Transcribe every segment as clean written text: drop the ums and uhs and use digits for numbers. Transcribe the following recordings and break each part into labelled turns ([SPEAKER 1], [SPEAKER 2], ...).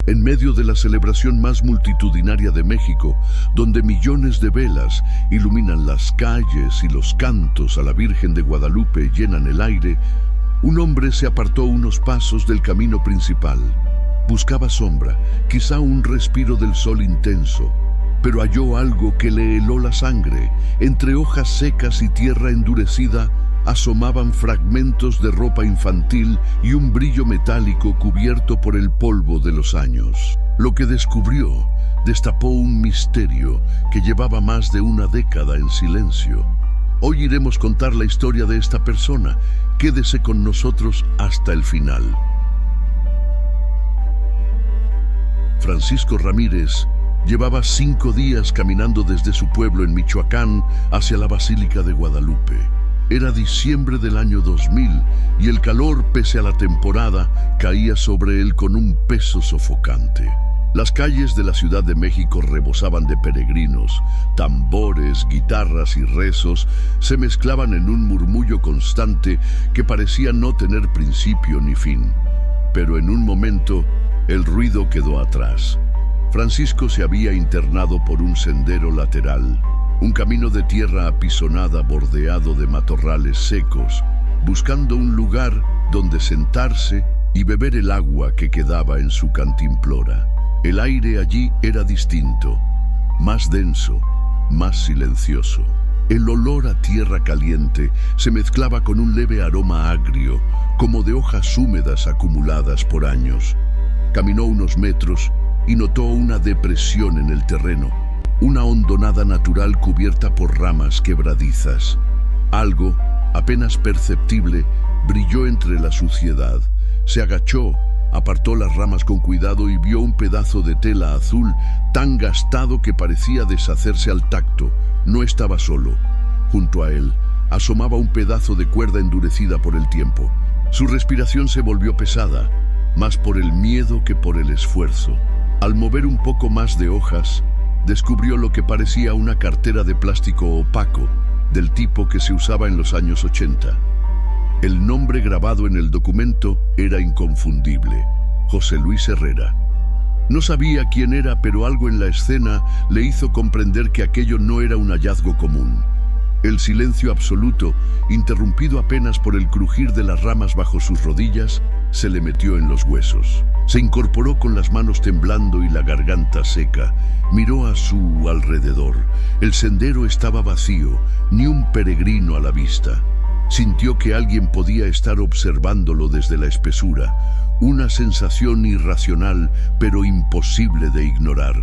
[SPEAKER 1] En medio de la celebración más multitudinaria de México, donde millones de velas iluminan las calles y los cantos a la Virgen de Guadalupe llenan el aire, un hombre se apartó unos pasos del camino principal. Buscaba sombra, quizá un respiro del sol intenso, pero halló algo que le heló la sangre. Entre hojas secas y tierra endurecida asomaban fragmentos de ropa infantil y un brillo metálico cubierto por el polvo de los años. Lo que descubrió destapó un misterio que llevaba más de una década en silencio. Hoy iremos contar la historia de esta persona. Quédese con nosotros hasta el final. Francisco Ramírez llevaba 5 días caminando desde su pueblo en Michoacán hacia la Basílica de Guadalupe. Era diciembre del año 2000 y el calor, pese a la temporada, caía sobre él con un peso sofocante. Las calles de la Ciudad de México rebosaban de peregrinos. Tambores, guitarras y rezos se mezclaban en un murmullo constante que parecía no tener principio ni fin. Pero en un momento, el ruido quedó atrás. Francisco se había internado por un sendero lateral, un camino de tierra apisonada bordeado de matorrales secos, buscando un lugar donde sentarse y beber el agua que quedaba en su cantimplora. El aire allí era distinto, más denso, más silencioso. El olor a tierra caliente se mezclaba con un leve aroma agrio, como de hojas húmedas acumuladas por años. Caminó unos metros y notó una depresión en el terreno, una hondonada natural cubierta por ramas quebradizas. Algo, apenas perceptible, brilló entre la suciedad. Se agachó, apartó las ramas con cuidado y vio un pedazo de tela azul tan gastado que parecía deshacerse al tacto. No estaba solo. Junto a él, asomaba un pedazo de cuerda endurecida por el tiempo. Su respiración se volvió pesada, más por el miedo que por el esfuerzo. Al mover un poco más de hojas, descubrió lo que parecía una cartera de plástico opaco, del tipo que se usaba en los años 80. El nombre grabado en el documento era inconfundible: José Luis Herrera. No sabía quién era, pero algo en la escena le hizo comprender que aquello no era un hallazgo común. El silencio absoluto, interrumpido apenas por el crujir de las ramas bajo sus rodillas, se le metió en los huesos. Se incorporó con las manos temblando y la garganta seca. Miró a su alrededor. El sendero estaba vacío, ni un peregrino a la vista. Sintió que alguien podía estar observándolo desde la espesura, una sensación irracional pero imposible de ignorar.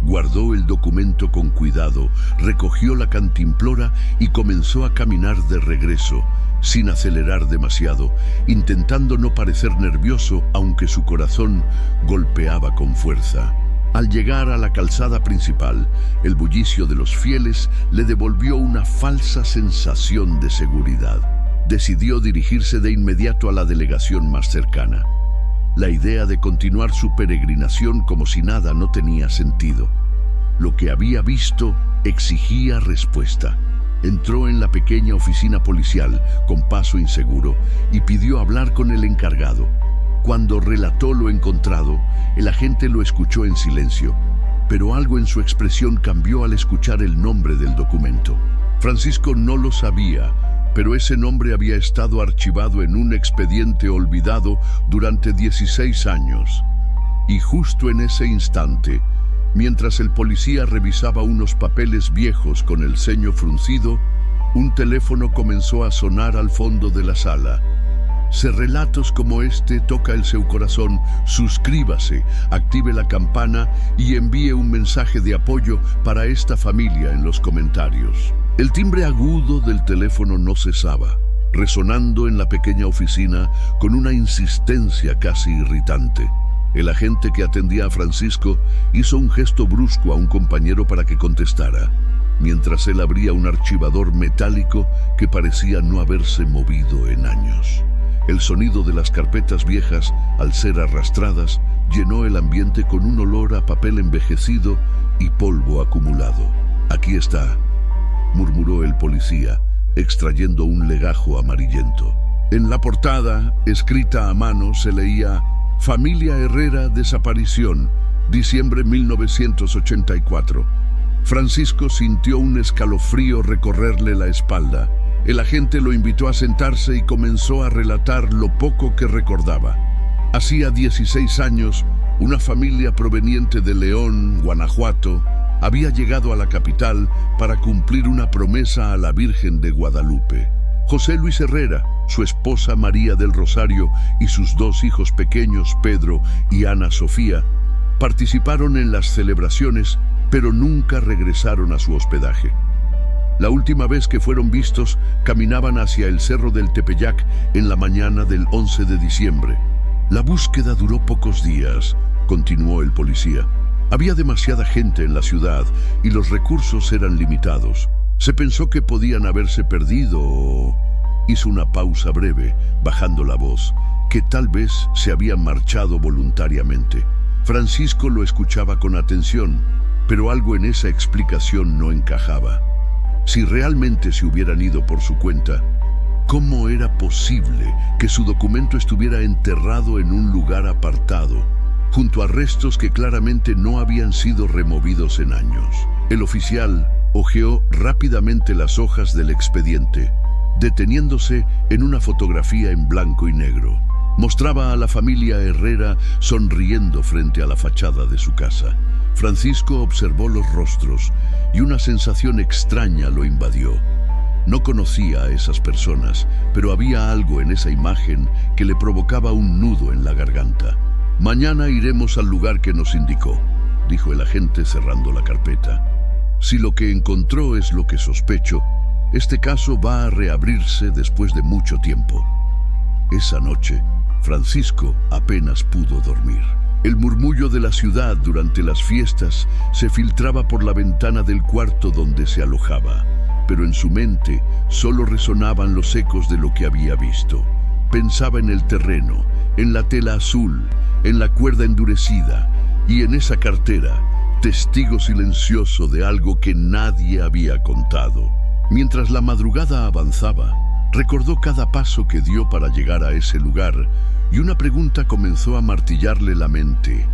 [SPEAKER 1] Guardó el documento con cuidado, recogió la cantimplora y comenzó a caminar de regreso, sin acelerar demasiado, intentando no parecer nervioso, aunque su corazón golpeaba con fuerza. Al llegar a la calzada principal, el bullicio de los fieles le devolvió una falsa sensación de seguridad. Decidió dirigirse de inmediato a la delegación más cercana. La idea de continuar su peregrinación como si nada no tenía sentido. Lo que había visto exigía respuesta. Entró en la pequeña oficina policial con paso inseguro y pidió hablar con el encargado. Cuando relató lo encontrado, el agente lo escuchó en silencio, pero algo en su expresión cambió al escuchar el nombre del documento. Francisco no lo sabía, pero ese nombre había estado archivado en un expediente olvidado durante 16 años. Y justo en ese instante, mientras el policía revisaba unos papeles viejos con el ceño fruncido, un teléfono comenzó a sonar al fondo de la sala. Si relatos como este toca el seu corazón, suscríbase, active la campana y envíe un mensaje de apoyo para esta familia en los comentarios. El timbre agudo del teléfono no cesaba, resonando en la pequeña oficina con una insistencia casi irritante. El agente que atendía a Francisco hizo un gesto brusco a un compañero para que contestara, mientras él abría un archivador metálico que parecía no haberse movido en años. El sonido de las carpetas viejas, al ser arrastradas, llenó el ambiente con un olor a papel envejecido y polvo acumulado. «Aquí está», murmuró el policía, extrayendo un legajo amarillento. En la portada, escrita a mano, se leía: Familia Herrera, desaparición, diciembre 1984. Francisco sintió un escalofrío recorrerle la espalda. El agente lo invitó a sentarse y comenzó a relatar lo poco que recordaba. Hacía 16 años, una familia proveniente de León, Guanajuato, había llegado a la capital para cumplir una promesa a la Virgen de Guadalupe. José Luis Herrera, su esposa María del Rosario y sus 2 hijos pequeños, Pedro y Ana Sofía, participaron en las celebraciones, pero nunca regresaron a su hospedaje. La última vez que fueron vistos, caminaban hacia el Cerro del Tepeyac en la mañana del 11 de diciembre. La búsqueda duró pocos días, continuó el policía. Había demasiada gente en la ciudad y los recursos eran limitados. Se pensó que podían haberse perdido o... Hizo una pausa breve, bajando la voz, que tal vez se habían marchado voluntariamente. Francisco lo escuchaba con atención, pero algo en esa explicación no encajaba. Si realmente se hubieran ido por su cuenta, ¿cómo era posible que su documento estuviera enterrado en un lugar apartado, junto a restos que claramente no habían sido removidos en años? El oficial hojeó rápidamente las hojas del expediente, deteniéndose en una fotografía en blanco y negro. Mostraba a la familia Herrera sonriendo frente a la fachada de su casa. Francisco observó los rostros y una sensación extraña lo invadió. No conocía a esas personas, pero había algo en esa imagen que le provocaba un nudo en la garganta. «Mañana iremos al lugar que nos indicó», dijo el agente cerrando la carpeta. «Si lo que encontró es lo que sospecho, este caso va a reabrirse después de mucho tiempo». Esa noche, Francisco apenas pudo dormir. El murmullo de la ciudad durante las fiestas se filtraba por la ventana del cuarto donde se alojaba, pero en su mente solo resonaban los ecos de lo que había visto. Pensaba en el terreno, en la tela azul, en la cuerda endurecida y en esa cartera, testigo silencioso de algo que nadie había contado. Mientras la madrugada avanzaba, recordó cada paso que dio para llegar a ese lugar y una pregunta comenzó a martillarle la mente.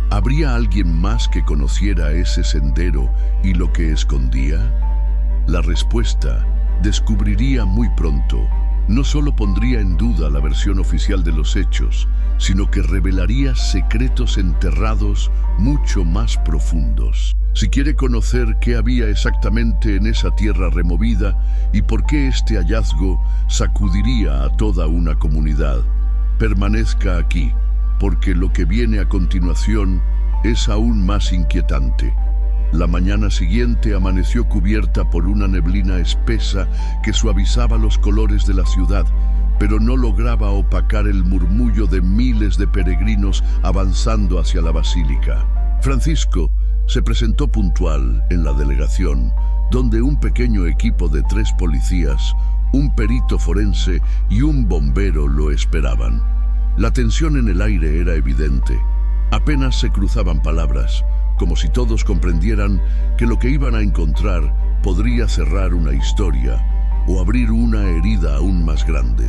[SPEAKER 1] ¿Habría alguien más que conociera ese sendero y lo que escondía? La respuesta descubriría muy pronto. No solo pondría en duda la versión oficial de los hechos, sino que revelaría secretos enterrados mucho más profundos. Si quiere conocer qué había exactamente en esa tierra removida y por qué este hallazgo sacudiría a toda una comunidad, permanezca aquí, porque lo que viene a continuación es aún más inquietante. La mañana siguiente amaneció cubierta por una neblina espesa que suavizaba los colores de la ciudad, pero no lograba opacar el murmullo de miles de peregrinos avanzando hacia la basílica. Francisco se presentó puntual en la delegación, donde un pequeño equipo de 3 policías, un perito forense y un bombero lo esperaban. La tensión en el aire era evidente. Apenas se cruzaban palabras, como si todos comprendieran que lo que iban a encontrar podría cerrar una historia o abrir una herida aún más grande.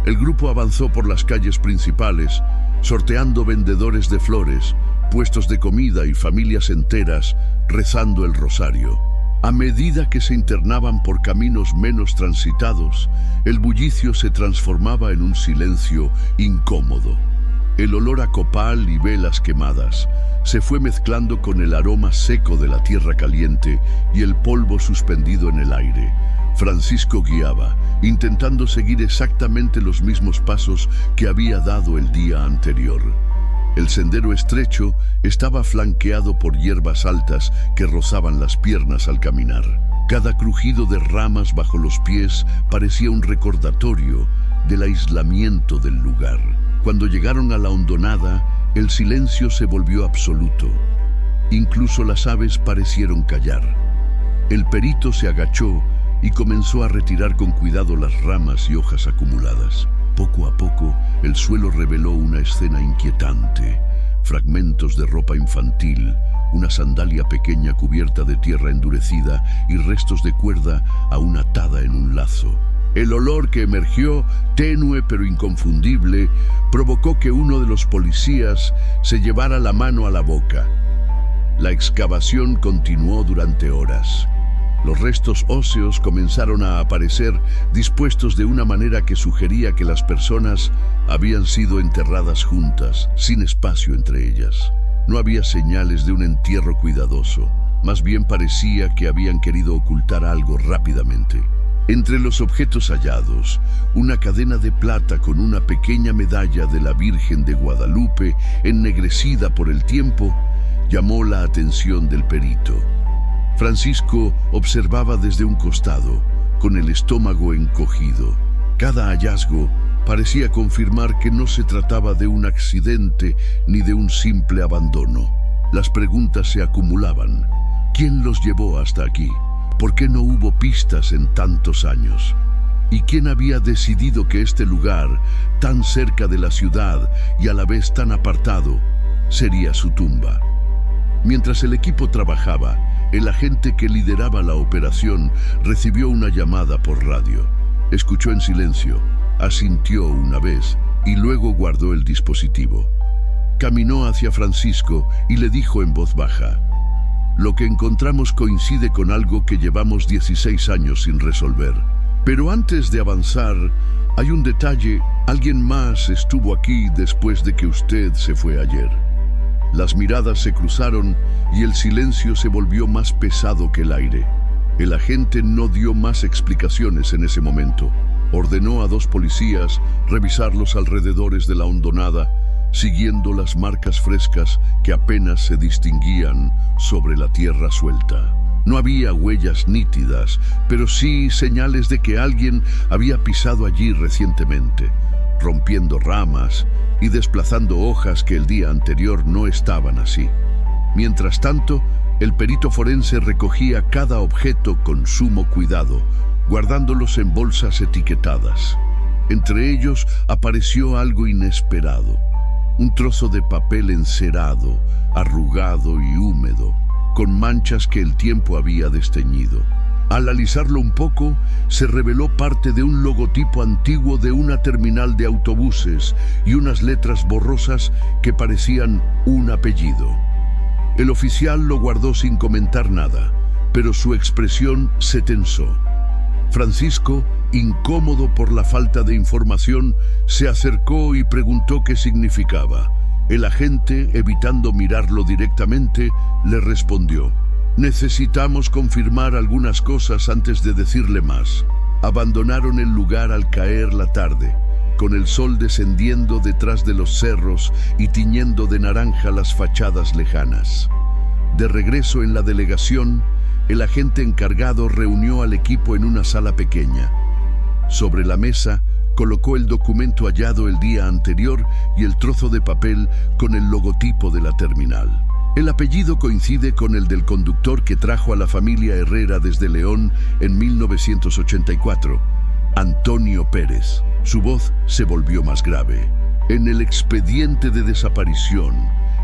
[SPEAKER 1] El grupo avanzó por las calles principales, sorteando vendedores de flores, puestos de comida y familias enteras rezando el rosario. A medida que se internaban por caminos menos transitados, el bullicio se transformaba en un silencio incómodo. El olor a copal y velas quemadas se fue mezclando con el aroma seco de la tierra caliente y el polvo suspendido en el aire. Francisco guiaba, intentando seguir exactamente los mismos pasos que había dado el día anterior. El sendero estrecho estaba flanqueado por hierbas altas que rozaban las piernas al caminar. Cada crujido de ramas bajo los pies parecía un recordatorio del aislamiento del lugar. Cuando llegaron a la hondonada, el silencio se volvió absoluto. Incluso las aves parecieron callar. El perito se agachó y comenzó a retirar con cuidado las ramas y hojas acumuladas. Poco a poco, el suelo reveló una escena inquietante. Fragmentos de ropa infantil, una sandalia pequeña cubierta de tierra endurecida y restos de cuerda aún atada en un lazo. El olor que emergió, tenue pero inconfundible, provocó que uno de los policías se llevara la mano a la boca. La excavación continuó durante horas. Los restos óseos comenzaron a aparecer dispuestos de una manera que sugería que las personas habían sido enterradas juntas, sin espacio entre ellas. No había señales de un entierro cuidadoso. Más bien parecía que habían querido ocultar algo rápidamente. Entre los objetos hallados, una cadena de plata con una pequeña medalla de la Virgen de Guadalupe, ennegrecida por el tiempo, llamó la atención del perito. Francisco observaba desde un costado, con el estómago encogido. Cada hallazgo parecía confirmar que no se trataba de un accidente ni de un simple abandono. Las preguntas se acumulaban. ¿Quién los llevó hasta aquí? ¿Por qué no hubo pistas en tantos años? ¿Y quién había decidido que este lugar, tan cerca de la ciudad y a la vez tan apartado, sería su tumba? Mientras el equipo trabajaba, el agente que lideraba la operación recibió una llamada por radio. Escuchó en silencio, asintió una vez y luego guardó el dispositivo. Caminó hacia Francisco y le dijo en voz baja: «Lo que encontramos coincide con algo que llevamos 16 años sin resolver. Pero antes de avanzar, hay un detalle. Alguien más estuvo aquí después de que usted se fue ayer». Las miradas se cruzaron y el silencio se volvió más pesado que el aire. El agente no dio más explicaciones en ese momento. Ordenó a 2 policías revisar los alrededores de la hondonada, siguiendo las marcas frescas que apenas se distinguían sobre la tierra suelta. No había huellas nítidas, pero sí señales de que alguien había pisado allí recientemente, rompiendo ramas y desplazando hojas que el día anterior no estaban así. Mientras tanto, el perito forense recogía cada objeto con sumo cuidado, guardándolos en bolsas etiquetadas. Entre ellos apareció algo inesperado. Un trozo de papel encerado, arrugado y húmedo, con manchas que el tiempo había desteñido. Al alisarlo un poco, se reveló parte de un logotipo antiguo de una terminal de autobuses y unas letras borrosas que parecían un apellido. El oficial lo guardó sin comentar nada, pero su expresión se tensó. Francisco, incómodo por la falta de información, se acercó y preguntó qué significaba. El agente, evitando mirarlo directamente, le respondió: «Necesitamos confirmar algunas cosas antes de decirle más». Abandonaron el lugar al caer la tarde, con el sol descendiendo detrás de los cerros y tiñendo de naranja las fachadas lejanas. De regreso en la delegación, el agente encargado reunió al equipo en una sala pequeña. Sobre la mesa, colocó el documento hallado el día anterior y el trozo de papel con el logotipo de la terminal. El apellido coincide con el del conductor que trajo a la familia Herrera desde León en 1984, Antonio Pérez. Su voz se volvió más grave. En el expediente de desaparición,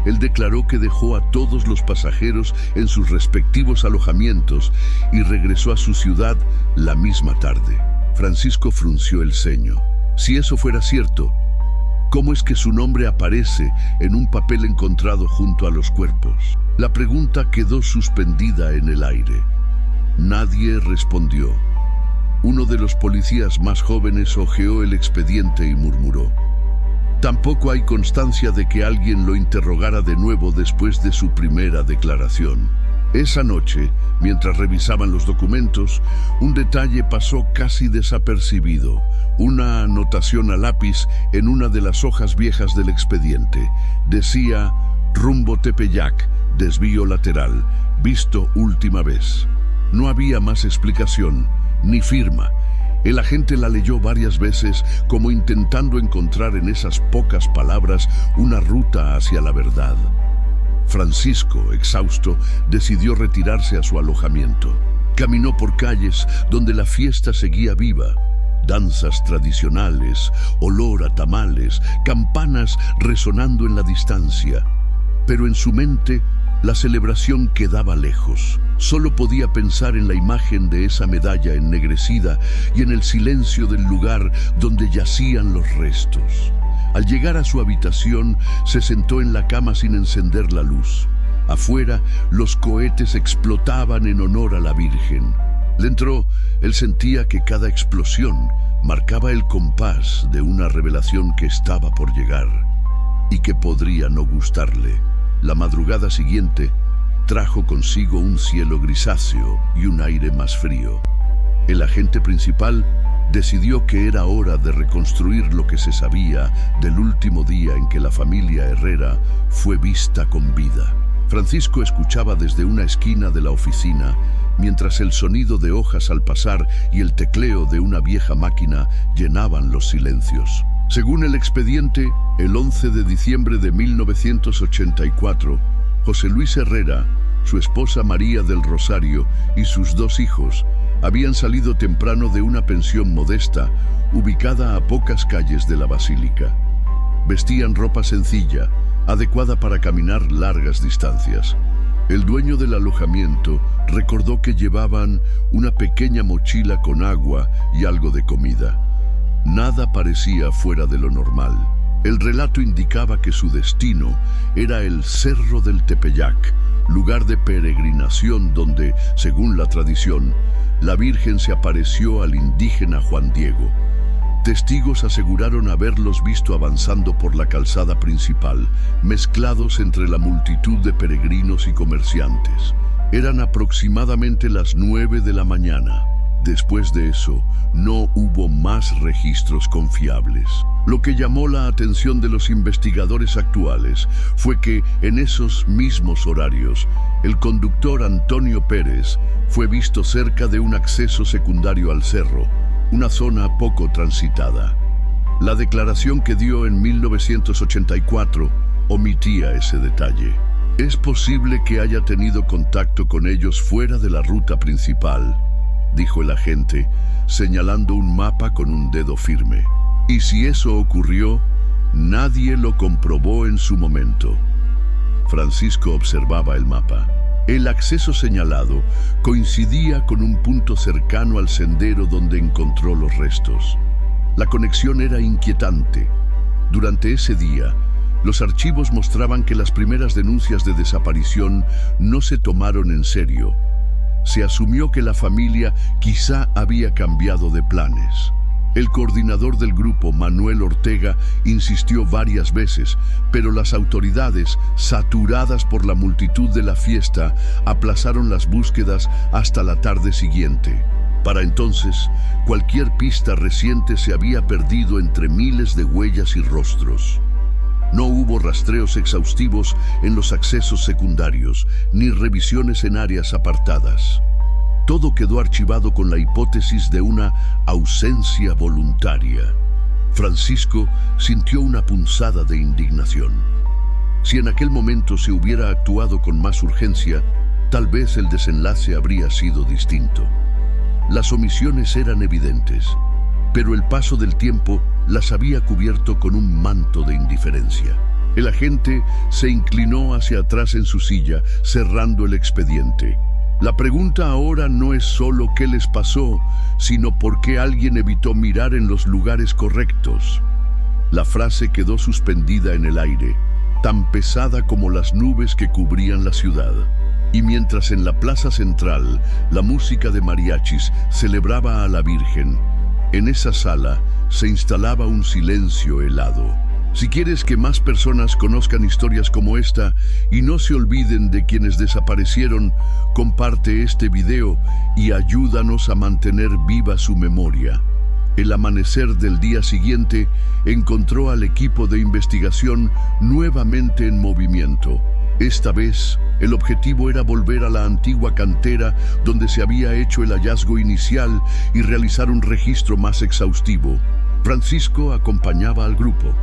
[SPEAKER 1] él declaró que dejó a todos los pasajeros en sus respectivos alojamientos y regresó a su ciudad la misma tarde. Francisco frunció el ceño. Si eso fuera cierto, ¿cómo es que su nombre aparece en un papel encontrado junto a los cuerpos? La pregunta quedó suspendida en el aire. Nadie respondió. Uno de los policías más jóvenes hojeó el expediente y murmuró: «Tampoco hay constancia de que alguien lo interrogara de nuevo después de su primera declaración». Esa noche, mientras revisaban los documentos, un detalle pasó casi desapercibido. Una anotación a lápiz en una de las hojas viejas del expediente. Decía: «Rumbo Tepeyac, desvío lateral, visto última vez». No había más explicación, ni firma. El agente la leyó varias veces, como intentando encontrar en esas pocas palabras una ruta hacia la verdad. Francisco, exhausto, decidió retirarse a su alojamiento. Caminó por calles donde la fiesta seguía viva. Danzas tradicionales, olor a tamales, campanas resonando en la distancia. Pero en su mente La celebración quedaba lejos. Solo podía pensar en la imagen de esa medalla ennegrecida y en el silencio del lugar donde yacían los restos. Al llegar a su habitación, se sentó en la cama sin encender la luz. Afuera, los cohetes explotaban en honor a la Virgen. Dentro, él sentía que cada explosión marcaba el compás de una revelación que estaba por llegar y que podría no gustarle. La madrugada siguiente trajo consigo un cielo grisáceo y un aire más frío. El agente principal decidió que era hora de reconstruir lo que se sabía del último día en que la familia Herrera fue vista con vida. Francisco escuchaba desde una esquina de la oficina, mientras el sonido de hojas al pasar y el tecleo de una vieja máquina llenaban los silencios. Según el expediente, el 11 de diciembre de 1984, José Luis Herrera, su esposa María del Rosario y sus 2 hijos habían salido temprano de una pensión modesta ubicada a pocas calles de la Basílica. Vestían ropa sencilla, adecuada para caminar largas distancias. El dueño del alojamiento recordó que llevaban una pequeña mochila con agua y algo de comida. Nada parecía fuera de lo normal. El relato indicaba que su destino era el Cerro del Tepeyac, lugar de peregrinación donde, según la tradición, la Virgen se apareció al indígena Juan Diego. Testigos aseguraron haberlos visto avanzando por la calzada principal, mezclados entre la multitud de peregrinos y comerciantes. Eran aproximadamente las 9 de la mañana. Después de eso, no hubo más registros confiables. Lo que llamó la atención de los investigadores actuales fue que, en esos mismos horarios, el conductor Antonio Pérez fue visto cerca de un acceso secundario al cerro, una zona poco transitada. La declaración que dio en 1984 omitía ese detalle. Es posible que haya tenido contacto con ellos fuera de la ruta principal, dijo el agente, señalando un mapa con un dedo firme. Y si eso ocurrió, nadie lo comprobó en su momento. Francisco observaba el mapa. El acceso señalado coincidía con un punto cercano al sendero donde encontró los restos. La conexión era inquietante. Durante ese día, los archivos mostraban que las primeras denuncias de desaparición no se tomaron en serio. Se asumió que la familia quizá había cambiado de planes. El coordinador del grupo, Manuel Ortega, insistió varias veces, pero las autoridades, saturadas por la multitud de la fiesta, aplazaron las búsquedas hasta la tarde siguiente. Para entonces, cualquier pista reciente se había perdido entre miles de huellas y rostros. No hubo rastreos exhaustivos en los accesos secundarios, ni revisiones en áreas apartadas. Todo quedó archivado con la hipótesis de una ausencia voluntaria. Francisco sintió una punzada de indignación. Si en aquel momento se hubiera actuado con más urgencia, tal vez el desenlace habría sido distinto. Las omisiones eran evidentes, pero el paso del tiempo las había cubierto con un manto de indiferencia. El agente se inclinó hacia atrás en su silla, cerrando el expediente. La pregunta ahora no es solo qué les pasó, sino por qué alguien evitó mirar en los lugares correctos. La frase quedó suspendida en el aire, tan pesada como las nubes que cubrían la ciudad. Y mientras en la plaza central la música de mariachis celebraba a la Virgen, en esa sala se instalaba un silencio helado. Si quieres que más personas conozcan historias como esta y no se olviden de quienes desaparecieron, comparte este video y ayúdanos a mantener viva su memoria. El amanecer del día siguiente encontró al equipo de investigación nuevamente en movimiento. Esta vez, el objetivo era volver a la antigua cantera donde se había hecho el hallazgo inicial y realizar un registro más exhaustivo. Francisco acompañaba al grupo,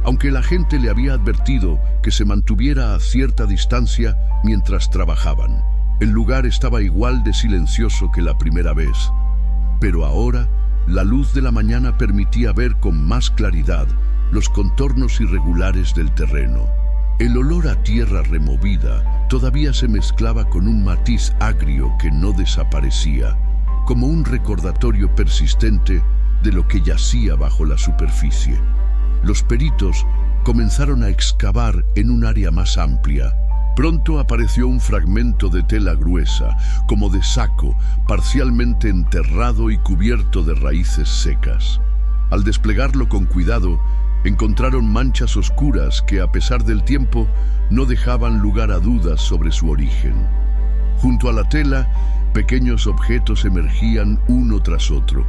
[SPEAKER 1] aunque el agente le había advertido que se mantuviera a cierta distancia mientras trabajaban. El lugar estaba igual de silencioso que la primera vez, pero ahora la luz de la mañana permitía ver con más claridad los contornos irregulares del terreno. El olor a tierra removida todavía se mezclaba con un matiz agrio que no desaparecía, como un recordatorio persistente de lo que yacía bajo la superficie. Los peritos comenzaron a excavar en un área más amplia. Pronto apareció un fragmento de tela gruesa, como de saco, parcialmente enterrado y cubierto de raíces secas. Al desplegarlo con cuidado, encontraron manchas oscuras que, a pesar del tiempo, no dejaban lugar a dudas sobre su origen. Junto a la tela, pequeños objetos emergían uno tras otro.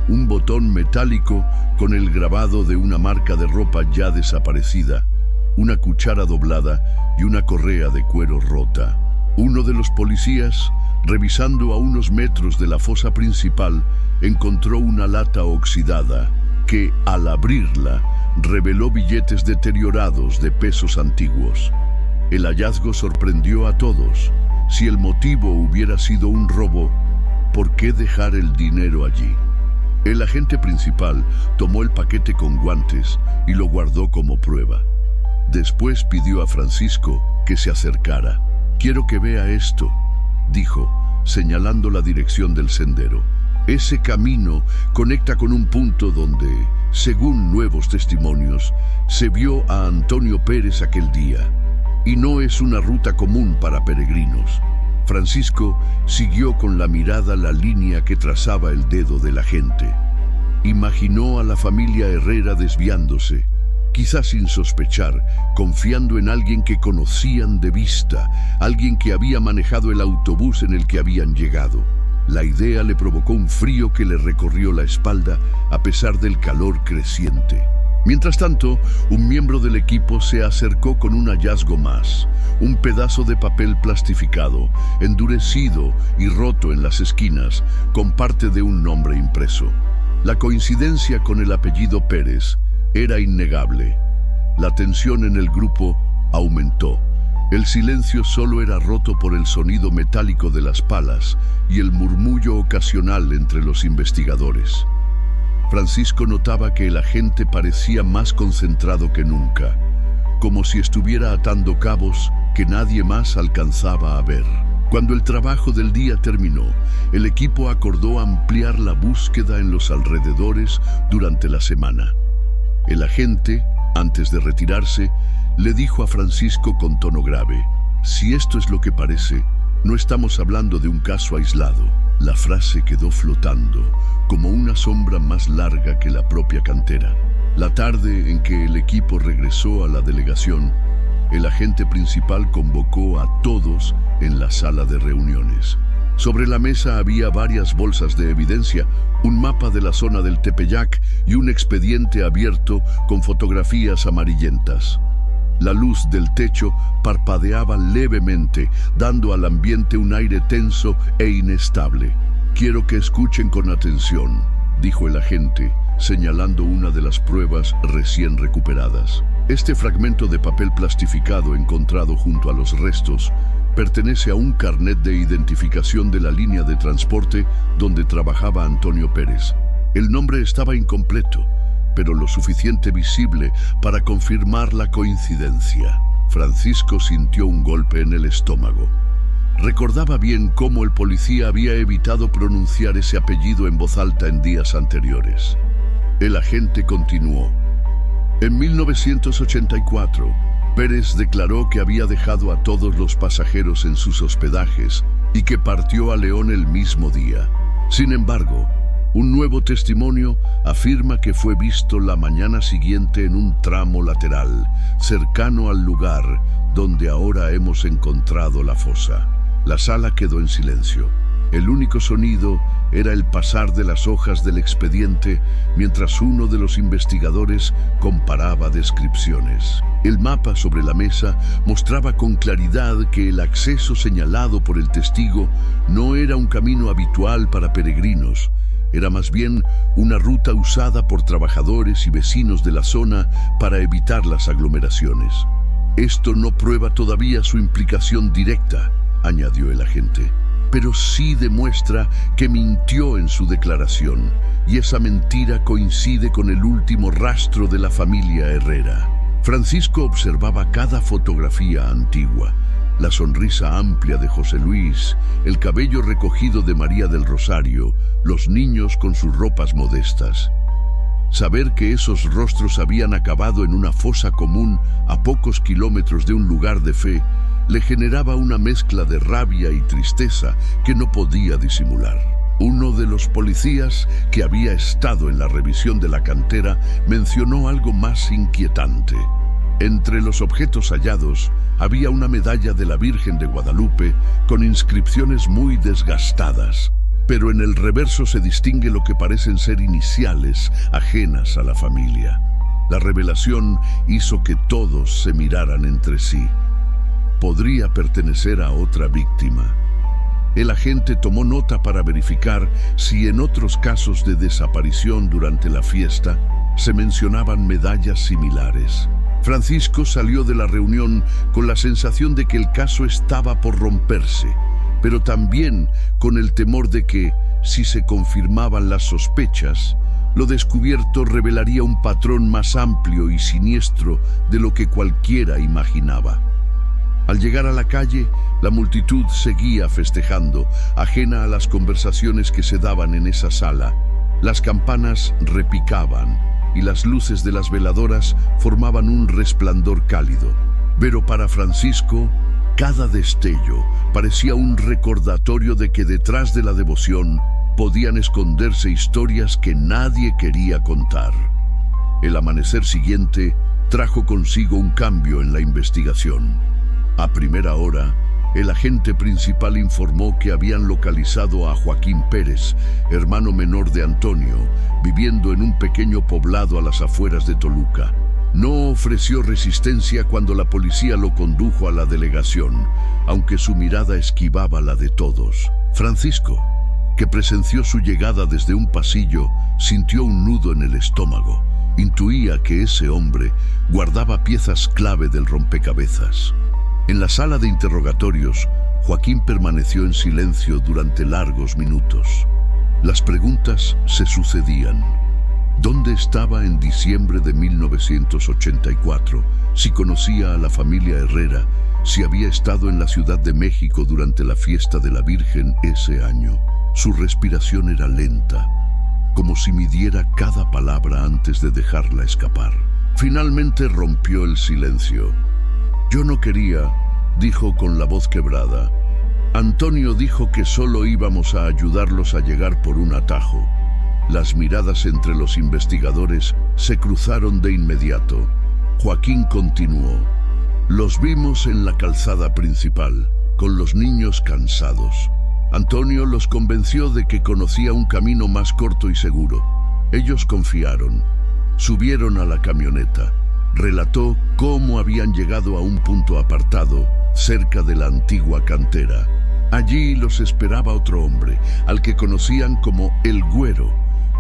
[SPEAKER 1] Un botón metálico con el grabado de una marca de ropa ya desaparecida, una cuchara doblada y una correa de cuero rota. Uno de los policías, revisando a unos metros de la fosa principal, encontró una lata oxidada que, al abrirla, reveló billetes deteriorados de pesos antiguos. El hallazgo sorprendió a todos. Si el motivo hubiera sido un robo, ¿por qué dejar el dinero allí? El agente principal tomó el paquete con guantes y lo guardó como prueba. Después pidió a Francisco que se acercara. «Quiero que vea esto», dijo, señalando la dirección del sendero. Ese camino conecta con un punto donde, según nuevos testimonios, se vio a Antonio Pérez aquel día. Y no es una ruta común para peregrinos. Francisco siguió con la mirada la línea que trazaba el dedo del agente. Imaginó a la familia Herrera desviándose, quizás sin sospechar, confiando en alguien que conocían de vista, alguien que había manejado el autobús en el que habían llegado. La idea le provocó un frío que le recorrió la espalda a pesar del calor creciente. Mientras tanto, un miembro del equipo se acercó con un hallazgo más, un pedazo de papel plastificado, endurecido y roto en las esquinas, con parte de un nombre impreso. La coincidencia con el apellido Pérez era innegable. La tensión en el grupo aumentó. El silencio solo era roto por el sonido metálico de las palas y el murmullo ocasional entre los investigadores. Francisco notaba que el agente parecía más concentrado que nunca, como si estuviera atando cabos que nadie más alcanzaba a ver. Cuando el trabajo del día terminó, el equipo acordó ampliar la búsqueda en los alrededores durante la semana. El agente, antes de retirarse, le dijo a Francisco con tono grave: «Si esto es lo que parece, no estamos hablando de un caso aislado». La frase quedó flotando, como una sombra más larga que la propia cantera. La tarde en que el equipo regresó a la delegación, el agente principal convocó a todos en la sala de reuniones. Sobre la mesa había varias bolsas de evidencia, un mapa de la zona del Tepeyac y un expediente abierto con fotografías amarillentas. La luz del techo parpadeaba levemente, dando al ambiente un aire tenso e inestable. «Quiero que escuchen con atención», dijo el agente, señalando una de las pruebas recién recuperadas. Este fragmento de papel plastificado encontrado junto a los restos pertenece a un carnet de identificación de la línea de transporte donde trabajaba Antonio Pérez. El nombre estaba incompleto, pero lo suficiente visible para confirmar la coincidencia. Francisco sintió un golpe en el estómago. Recordaba bien cómo el policía había evitado pronunciar ese apellido en voz alta en días anteriores. El agente continuó. En 1984, Pérez declaró que había dejado a todos los pasajeros en sus hospedajes y que partió a León el mismo día. Sin embargo, un nuevo testimonio afirma que fue visto la mañana siguiente en un tramo lateral, cercano al lugar donde ahora hemos encontrado la fosa. La sala quedó en silencio. El único sonido era el pasar de las hojas del expediente mientras uno de los investigadores comparaba descripciones. El mapa sobre la mesa mostraba con claridad que el acceso señalado por el testigo no era un camino habitual para peregrinos. Era más bien una ruta usada por trabajadores y vecinos de la zona para evitar las aglomeraciones. «Esto no prueba todavía su implicación directa», añadió el agente, «pero sí demuestra que mintió en su declaración, y esa mentira coincide con el último rastro de la familia Herrera». Francisco observaba cada fotografía antigua. la sonrisa amplia de José Luis, el cabello recogido de María del Rosario, los niños con sus ropas modestas. Saber que esos rostros habían acabado en una fosa común a pocos kilómetros de un lugar de fe le generaba una mezcla de rabia y tristeza que no podía disimular. Uno de los policías que había estado en la revisión de la cantera mencionó algo más inquietante. Entre los objetos hallados había una medalla de la Virgen de Guadalupe con inscripciones muy desgastadas, pero en el reverso se distingue lo que parecen ser iniciales ajenas a la familia. La revelación hizo que todos se miraran entre sí. Podría pertenecer a otra víctima. El agente tomó nota para verificar si en otros casos de desaparición durante la fiesta se mencionaban medallas similares. Francisco salió de la reunión con la sensación de que el caso estaba por romperse, pero también con el temor de que, si se confirmaban las sospechas, lo descubierto revelaría un patrón más amplio y siniestro de lo que cualquiera imaginaba. Al llegar a la calle, la multitud seguía festejando, ajena a las conversaciones que se daban en esa sala. Las campanas repicaban y las luces de las veladoras formaban un resplandor cálido. Pero para Francisco, cada destello parecía un recordatorio de que detrás de la devoción podían esconderse historias que nadie quería contar. El amanecer siguiente trajo consigo un cambio en la investigación. A primera hora, el agente principal informó que habían localizado a Joaquín Pérez, hermano menor de Antonio, viviendo en un pequeño poblado a las afueras de Toluca. No ofreció resistencia cuando la policía lo condujo a la delegación, aunque su mirada esquivaba la de todos. Francisco, que presenció su llegada desde un pasillo, sintió un nudo en el estómago. Intuía que ese hombre guardaba piezas clave del rompecabezas. En la sala de interrogatorios, Joaquín permaneció en silencio durante largos minutos. Las preguntas se sucedían. ¿Dónde estaba en diciembre de 1984? Si conocía a la familia Herrera, si había estado en la Ciudad de México durante la fiesta de la Virgen ese año. Su respiración era lenta, como si midiera cada palabra antes de dejarla escapar. Finalmente rompió el silencio. «Yo no quería», dijo con la voz quebrada. Antonio dijo que solo íbamos a ayudarlos a llegar por un atajo. Las miradas entre los investigadores se cruzaron de inmediato. Joaquín continuó. Los vimos en la calzada principal, con los niños cansados. Antonio los convenció de que conocía un camino más corto y seguro. Ellos confiaron. Subieron a la camioneta. Relató cómo habían llegado a un punto apartado, cerca de la antigua cantera. Allí los esperaba otro hombre, al que conocían como El Güero,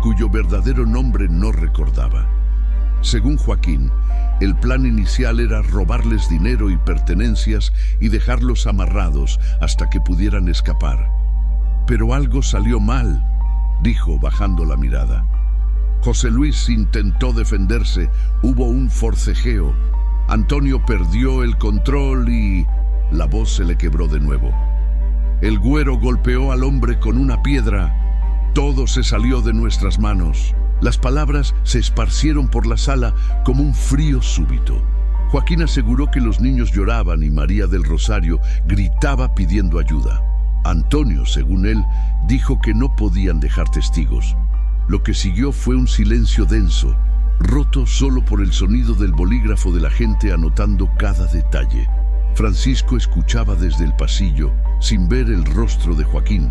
[SPEAKER 1] cuyo verdadero nombre no recordaba. Según Joaquín, el plan inicial era robarles dinero y pertenencias y dejarlos amarrados hasta que pudieran escapar. Pero algo salió mal, dijo bajando la mirada. José Luis intentó defenderse, hubo un forcejeo. Antonio perdió el control y la voz se le quebró de nuevo. El Güero golpeó al hombre con una piedra. Todo se salió de nuestras manos. Las palabras se esparcieron por la sala como un frío súbito. Joaquín aseguró que los niños lloraban y María del Rosario gritaba pidiendo ayuda. Antonio, según él, dijo que no podían dejar testigos. Lo que siguió fue un silencio denso, roto solo por el sonido del bolígrafo de la gente anotando cada detalle. Francisco escuchaba desde el pasillo, sin ver el rostro de Joaquín,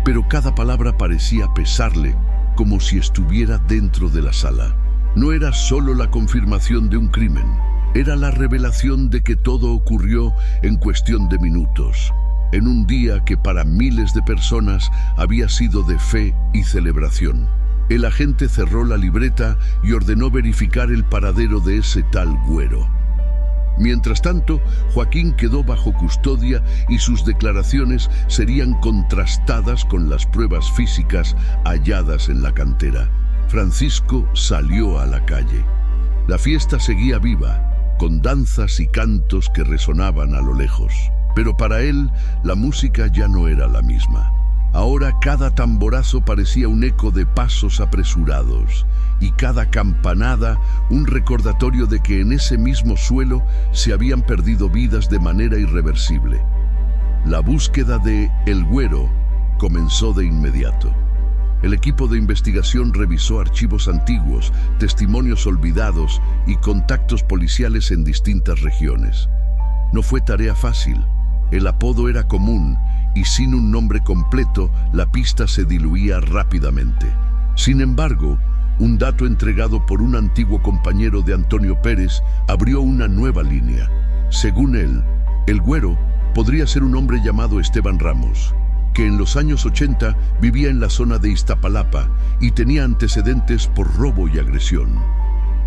[SPEAKER 1] pero cada palabra parecía pesarle, como si estuviera dentro de la sala. No era solo la confirmación de un crimen, era la revelación de que todo ocurrió en cuestión de minutos, en un día que para miles de personas había sido de fe y celebración. El agente cerró la libreta y ordenó verificar el paradero de ese tal Güero. Mientras tanto, Joaquín quedó bajo custodia y sus declaraciones serían contrastadas con las pruebas físicas halladas en la cantera. Francisco salió a la calle. La fiesta seguía viva, con danzas y cantos que resonaban a lo lejos. Pero para él, la música ya no era la misma. Ahora cada tamborazo parecía un eco de pasos apresurados y cada campanada un recordatorio de que en ese mismo suelo se habían perdido vidas de manera irreversible. La búsqueda de El Güero comenzó de inmediato. El equipo de investigación revisó archivos antiguos, testimonios olvidados y contactos policiales en distintas regiones. No fue tarea fácil. El apodo era común y sin un nombre completo, la pista se diluía rápidamente. Sin embargo, un dato entregado por un antiguo compañero de Antonio Pérez abrió una nueva línea. Según él, El Güero podría ser un hombre llamado Esteban Ramos, que en los años 80 vivía en la zona de Iztapalapa y tenía antecedentes por robo y agresión.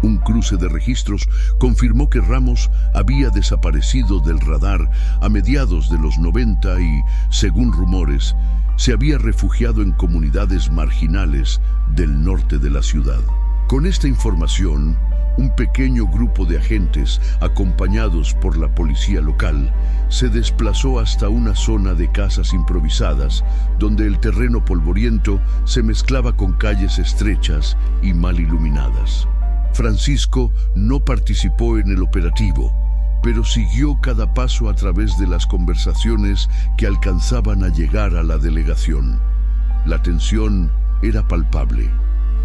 [SPEAKER 1] Un cruce de registros confirmó que Ramos había desaparecido del radar a mediados de los 90 y, según rumores, se había refugiado en comunidades marginales del norte de la ciudad. Con esta información, un pequeño grupo de agentes, acompañados por la policía local, se desplazó hasta una zona de casas improvisadas, donde el terreno polvoriento se mezclaba con calles estrechas y mal iluminadas. Francisco no participó en el operativo, pero siguió cada paso a través de las conversaciones que alcanzaban a llegar a la delegación. La tensión era palpable.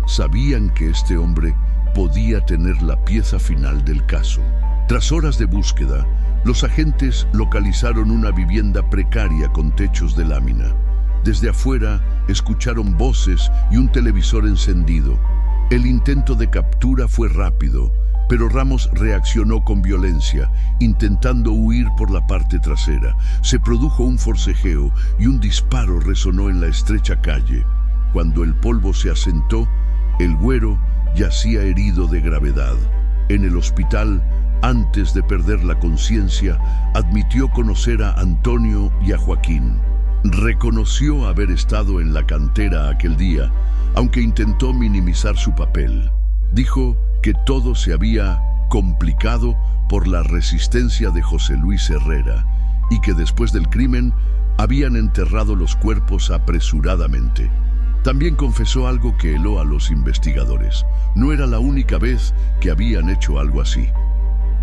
[SPEAKER 1] Sabían que este hombre podía tener la pieza final del caso. Tras horas de búsqueda, los agentes localizaron una vivienda precaria con techos de lámina. Desde afuera escucharon voces y un televisor encendido. El intento de captura fue rápido, pero Ramos reaccionó con violencia, intentando huir por la parte trasera. Se produjo un forcejeo y un disparo resonó en la estrecha calle. Cuando el polvo se asentó, El Güero yacía herido de gravedad. En el hospital, antes de perder la conciencia, admitió conocer a Antonio y a Joaquín. Reconoció haber estado en la cantera aquel día, aunque intentó minimizar su papel. Dijo que todo se había complicado por la resistencia de José Luis Herrera y que después del crimen habían enterrado los cuerpos apresuradamente. También confesó algo que heló a los investigadores. No era la única vez que habían hecho algo así.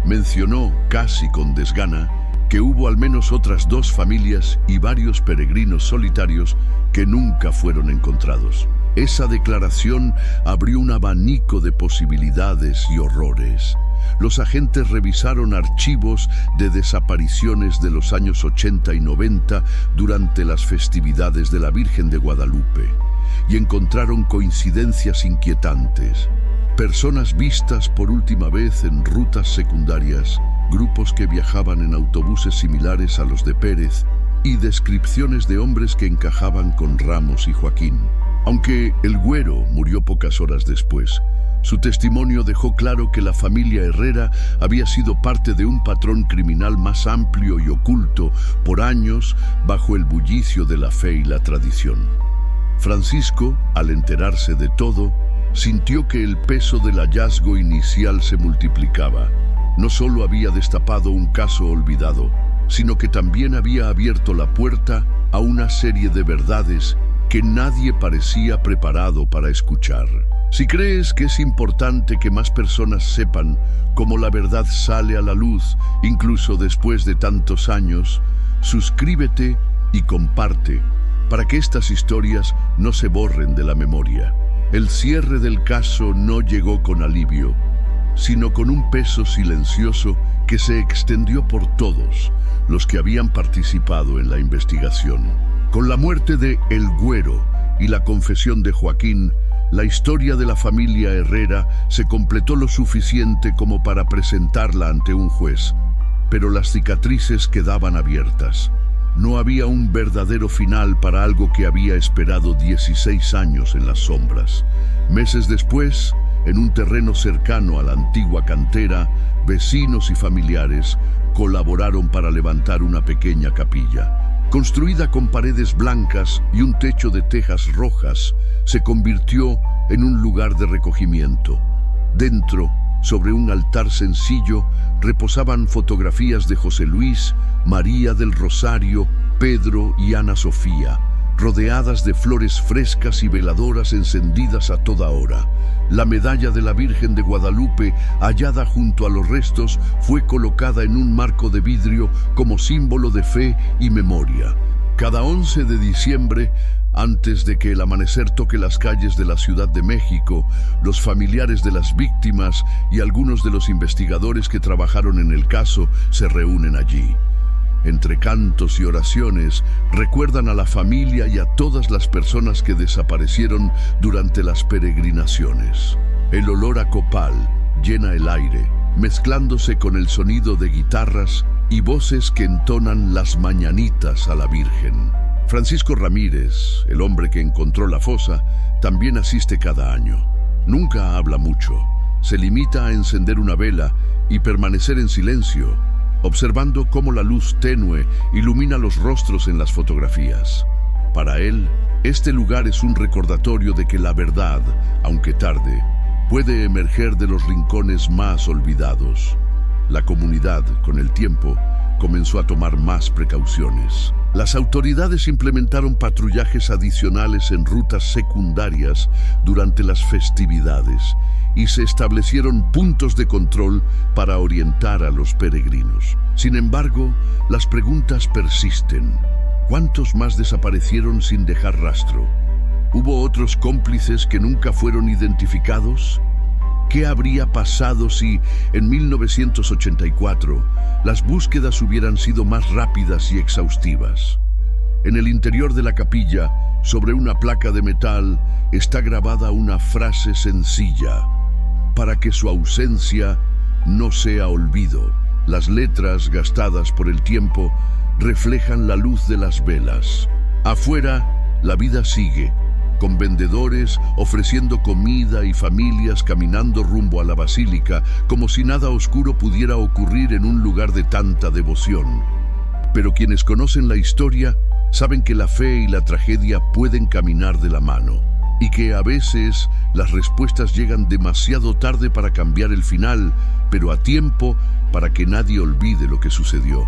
[SPEAKER 1] Mencionó, casi con desgana, que hubo al menos otras 2 familias y varios peregrinos solitarios que nunca fueron encontrados. Esa declaración abrió un abanico de posibilidades y horrores. Los agentes revisaron archivos de desapariciones de los años 80 y 90 durante las festividades de la Virgen de Guadalupe y encontraron coincidencias inquietantes. Personas vistas por última vez en rutas secundarias, grupos que viajaban en autobuses similares a los de Pérez y descripciones de hombres que encajaban con Ramos y Joaquín. Aunque El Güero murió pocas horas después, su testimonio dejó claro que la familia Herrera había sido parte de un patrón criminal más amplio y oculto por años bajo el bullicio de la fe y la tradición. Francisco, al enterarse de todo, sintió que el peso del hallazgo inicial se multiplicaba. No solo había destapado un caso olvidado, sino que también había abierto la puerta a una serie de verdades que nadie parecía preparado para escuchar. Si crees que es importante que más personas sepan cómo la verdad sale a la luz, incluso después de tantos años, suscríbete y comparte para que estas historias no se borren de la memoria. El cierre del caso no llegó con alivio, sino con un peso silencioso que se extendió por todos los que habían participado en la investigación. Con la muerte de El Güero y la confesión de Joaquín, la historia de la familia Herrera se completó lo suficiente como para presentarla ante un juez, pero las cicatrices quedaban abiertas. No había un verdadero final para algo que había esperado 16 años en las sombras. Meses después, en un terreno cercano a la antigua cantera, vecinos y familiares colaboraron para levantar una pequeña capilla. Construida con paredes blancas y un techo de tejas rojas, se convirtió en un lugar de recogimiento. Dentro, Sobre un altar sencillo reposaban fotografías de José Luis, María del Rosario, Pedro y Ana Sofía, rodeadas de flores frescas y veladoras encendidas a toda hora. La medalla de la Virgen de Guadalupe, hallada junto a los restos, fue colocada en un marco de vidrio como símbolo de fe y memoria. Cada 11 de diciembre, antes de que el amanecer toque las calles de la Ciudad de México, los familiares de las víctimas y algunos de los investigadores que trabajaron en el caso se reúnen allí. Entre cantos y oraciones, recuerdan a la familia y a todas las personas que desaparecieron durante las peregrinaciones. El olor a copal llena el aire, mezclándose con el sonido de guitarras y voces que entonan las mañanitas a la Virgen. Francisco Ramírez, el hombre que encontró la fosa, también asiste cada año. Nunca habla mucho, se limita a encender una vela y permanecer en silencio, observando cómo la luz tenue ilumina los rostros en las fotografías. Para él, este lugar es un recordatorio de que la verdad, aunque tarde, puede emerger de los rincones más olvidados. La comunidad, con el tiempo, comenzó a tomar más precauciones. Las autoridades implementaron patrullajes adicionales en rutas secundarias durante las festividades y se establecieron puntos de control para orientar a los peregrinos. Sin embargo, las preguntas persisten. ¿Cuántos más desaparecieron sin dejar rastro? ¿Hubo otros cómplices que nunca fueron identificados? ¿Qué habría pasado si, en 1984, las búsquedas hubieran sido más rápidas y exhaustivas? En el interior de la capilla, sobre una placa de metal, está grabada una frase sencilla: para que su ausencia no sea olvido. Las letras, gastadas por el tiempo, reflejan la luz de las velas. Afuera, la vida sigue, con vendedores ofreciendo comida y familias caminando rumbo a la basílica, como si nada oscuro pudiera ocurrir en un lugar de tanta devoción. Pero quienes conocen la historia saben que la fe y la tragedia pueden caminar de la mano, y que a veces las respuestas llegan demasiado tarde para cambiar el final, pero a tiempo para que nadie olvide lo que sucedió.